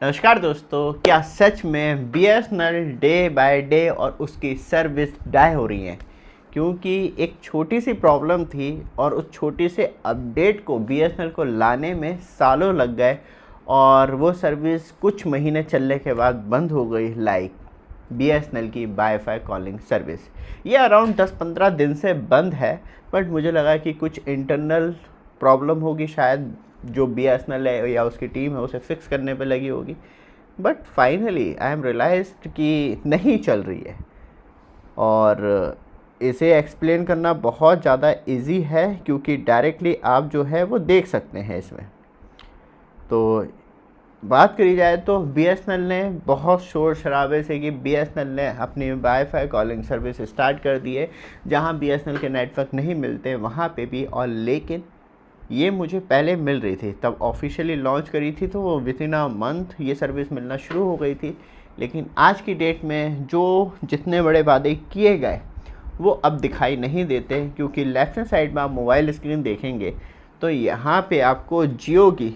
नमस्कार दोस्तों, क्या सच में बीएसएनएल डे बाय डे और उसकी सर्विस डाई हो रही है? क्योंकि एक छोटी सी प्रॉब्लम थी और उस छोटी से अपडेट को बीएसएनएल को लाने में सालों लग गए और वो सर्विस कुछ महीने चलने के बाद बंद हो गई। लाइक बीएसएनएल की वाईफाई कॉलिंग सर्विस ये अराउंड 10-15 दिन से बंद है, बट मुझे लगा कि कुछ इंटरनल प्रॉब्लम होगी, शायद जो बीएसएनएल है या उसकी टीम है उसे फिक्स करने पे लगी होगी। But finally I am realized कि नहीं चल रही है और इसे एक्सप्लेन करना बहुत ज़्यादा इजी है क्योंकि डायरेक्टली आप जो है वो देख सकते हैं इसमें। तो बात करी जाए तो बीएसएनएल ने बहुत शोर शराबे से कि बीएसएनएल ने अपनी वाईफाई कॉलिंग सर्विस स्टार्ट कर दी है, जहां बीएसएनएल के नेटवर्क नहीं मिलते वहां पे भी। और लेकिन ये मुझे पहले मिल रही थी, तब ऑफिशियली लॉन्च करी थी तो वो विद इन अ मंथ ये सर्विस मिलना शुरू हो गई थी। लेकिन आज की डेट में जो जितने बड़े वादे किए गए वो अब दिखाई नहीं देते, क्योंकि लेफ्ट हैंड साइड में आप मोबाइल स्क्रीन देखेंगे तो यहाँ पे आपको जियो की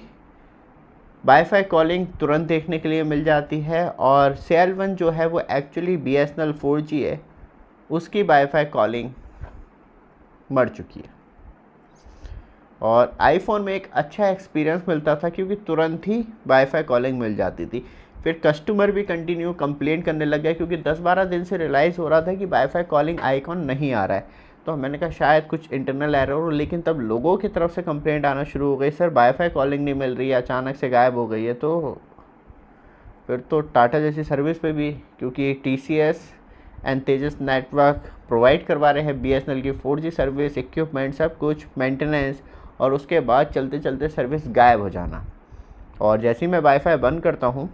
वाईफाई कॉलिंग तुरंत देखने के लिए मिल जाती है। और सेल वन जो है वो एक्चुअली बीएसएनएल 4G है, उसकी वाईफाई कॉलिंग मर चुकी है। और आईफोन में एक अच्छा एक्सपीरियंस मिलता था क्योंकि तुरंत ही वाईफाई कॉलिंग मिल जाती थी। फिर कस्टमर भी कंटिन्यू कंप्लेंट करने लग गए क्योंकि 10-12 दिन से रियलाइज़ हो रहा था कि वाईफाई कॉलिंग आइकॉन नहीं आ रहा है। तो मैंने कहा शायद कुछ इंटरनल एरर हो, लेकिन तब लोगों की तरफ से कंप्लेंट आना शुरू हो गई, सर वाईफाई कॉलिंग नहीं मिल रही है, अचानक से गायब हो गई है। तो फिर तो टाटा जैसी सर्विस पे भी, क्योंकि TCS and Tejas network provide करवा रहे हैं बीएसएनएल की 4G सर्विस, इक्विपमेंट, सब कुछ, मेंटेनेंस, और उसके बाद चलते चलते सर्विस गायब हो जाना। और जैसे ही मैं वाईफाई बंद करता हूँ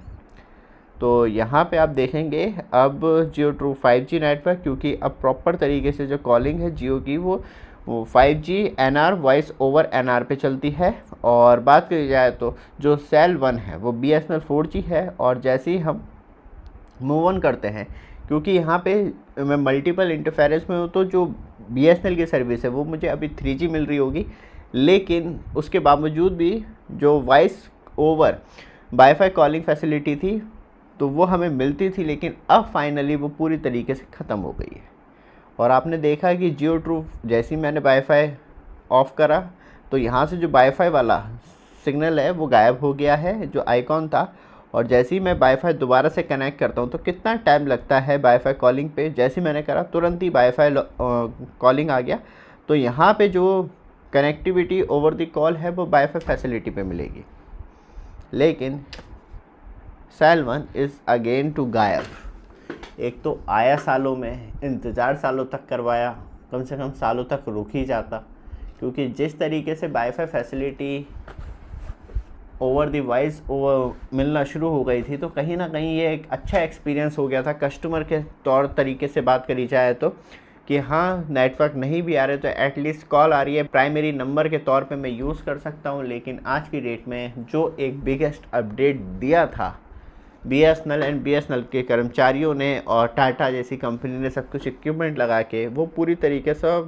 तो यहाँ पे आप देखेंगे अब जियो ट्रू 5G नेटवर्क, क्योंकि अब प्रॉपर तरीके से जो कॉलिंग है जियो की वो 5G NR voice over NR पे चलती है। और बात करी जाए तो जो सेल वन है वो बीएसएनएल 4G है। और जैसे ही हम मूव ऑन करते हैं, क्योंकि यहाँ पे मैं मल्टीपल इंटरफेरेंस में हूँ, तो जो बीएसएनएल की सर्विस है वो मुझे अभी 3G मिल रही होगी, लेकिन उसके बावजूद भी जो voice over wifi calling facility थी तो वो हमें मिलती थी, लेकिन अब फाइनली वो पूरी तरीके से ख़त्म हो गई है। और आपने देखा कि जियो ट्रू जैसे ही मैंने वाईफाई ऑफ़ करा तो यहाँ से जो वाईफाई वाला सिग्नल है वो गायब हो गया है, जो आइकॉन था। और जैसे ही मैं वाईफाई दोबारा से कनेक्ट करता हूँ तो कितना टाइम लगता है वाईफाई कॉलिंग पे, जैसे मैंने करा तुरंत ही वाईफाई कॉलिंग आ गया। तो यहाँ पे जो कनेक्टिविटी ओवर द कॉल है वो वाईफाई फैसिलिटी पे मिलेगी, लेकिन cell one is again to गायब। एक तो आया सालों में, इंतज़ार सालों तक करवाया, कम से कम सालों तक रुक ही जाता, क्योंकि जिस तरीके से wifi facility over the voice over मिलना शुरू हो गई थी तो कहीं ना कहीं ये एक अच्छा एक्सपीरियंस हो गया था कस्टमर के तौर तरीके से बात करी जाए तो, कि हाँ नेटवर्क नहीं भी आ रहे तो एटलीस्ट कॉल आ रही है, प्राइमरी नंबर के तौर पे मैं यूज़ कर सकता हूँ। लेकिन आज की डेट में जो एक बिगेस्ट अपडेट दिया था बीएसएनएल एंड बीएसएनएल के कर्मचारियों ने और टाटा जैसी कंपनी ने सब कुछ इक्विपमेंट लगा के, वो पूरी तरीके से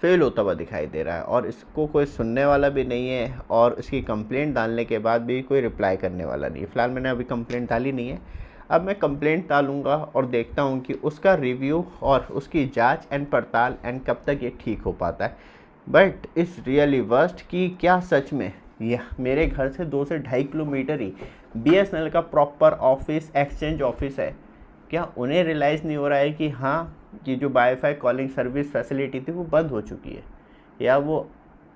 फेल होता हुआ दिखाई दे रहा है। और इसको कोई सुनने वाला भी नहीं है और इसकी कंप्लेंट डालने के बाद भी कोई रिप्लाई करने वाला नहीं है। फ़िलहाल मैंने अभी कंप्लेंट डाली नहीं है, अब मैं कंप्लेंट डालूंगा और देखता हूँ कि उसका रिव्यू और उसकी जांच एंड पड़ताल एंड कब तक ये ठीक हो पाता है। बट इस रियली वर्स्ट कि क्या सच में यह मेरे घर से 2 से 2.5 किलोमीटर ही बीएसएनएल का प्रॉपर ऑफिस, एक्सचेंज ऑफिस है, क्या उन्हें रियलाइज़ नहीं हो रहा है कि हाँ ये जो वाईफाई कॉलिंग सर्विस फैसिलिटी थी वो बंद हो चुकी है, या वो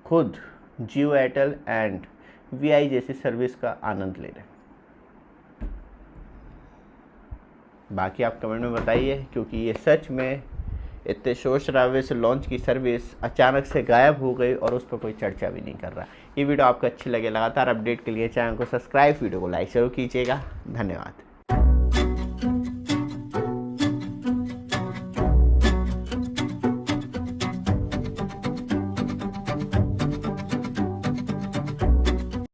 खुद जियो, एयरटेल एंड वीआई जैसी सर्विस का आनंद ले रहे हैं? बाकी आप कमेंट में बताइए, क्योंकि ये सच में इतने शोर शराबे से लॉन्च की सर्विस अचानक से गायब हो गई और उस पर कोई चर्चा भी नहीं कर रहा। ये वीडियो आपको अच्छी लगे, लगातार अपडेट के लिए चैनल को सब्सक्राइब, वीडियो को लाइक जरूर कीजिएगा। धन्यवाद।